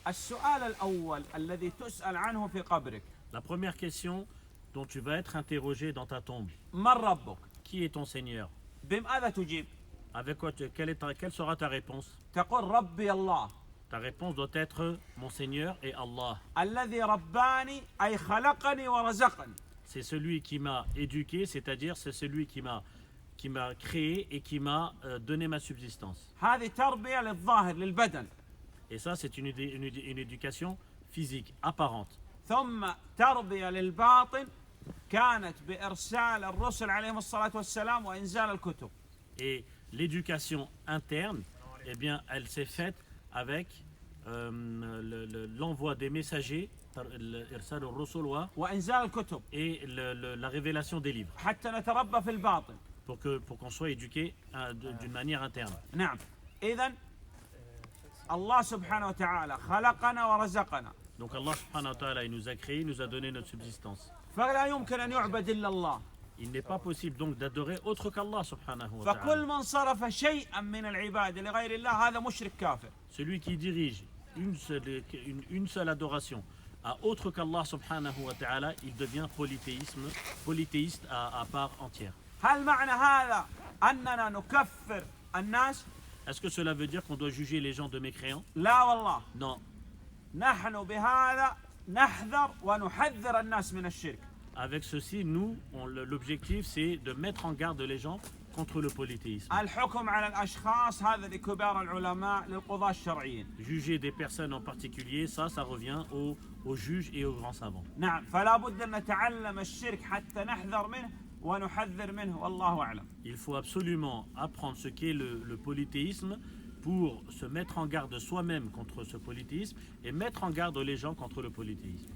السؤال الأول الذي تسأل عنه في قبرك La première question dont tu vas être interrogé dans ta tombe. من ربك؟ Qui est ton Seigneur? بماذا تجيب؟ Avec quoi quelle sera ta réponse? تقول ربي الله Ta réponse doit être mon Seigneur et Allah. الذي رباني أي خلقني ورزقني. C'est celui qui m'a éduqué, c'est-à-dire c'est celui qui m'a créé et qui m'a donné ma subsistance. هذه تربية للظاهر للبدن. Et ça, c'est une éducation physique, apparente. ثم تربية للباطن كانت بإرسال الرسل عليهم الصلاة والسلام وإنزال الكتب. Et l'éducation interne, eh bien, elle s'est faite avec l'envoi des messagers, إرسال الرسل وإنزال الكتب et la révélation des livres, حتى نتربى في الباطن. pour qu'on soit éduqué d'une manière interne. نعم. إذن الله سبحانه وتعالى خلقنا ورزقنا. Donc Allah subhanahu wa ta'ala, il nous a créé, il nous a donné notre subsistance. فلا يمكن أن يعبد إلا الله. Il n'est pas possible donc d'adorer autre qu'Allah subhanahu wa فكل ta'ala. من صرف شيئا من العبادة لغير الله هذا مشرك كافر. Celui qui dirige une seule adoration à autre qu'Allah subhanahu wa ta'ala, il devient polythéiste à part entière. هل معنى هذا أننا نكفر الناس؟ Est-ce que cela veut dire qu'on doit juger les gens de mécréants? لا والله. Non. نحن بهذا نحذر ونحذر الناس من الشرك. Avec ceci, nous, l'objectif c'est de mettre en garde les gens contre le polythéisme. الحكم على الأشخاص هذا لكبار العلماء للقضاة الشرعيين. Juger des personnes en particulier, ça revient aux juges et aux grands savants. نعم فلا بد أن نتعلم الشرك حتى نحذر منه ونحذر منه والله أعلم. Il faut absolument apprendre ce qu'est le polythéisme pour se mettre en garde soi-même contre ce polythéisme et mettre en garde les gens contre le polythéisme.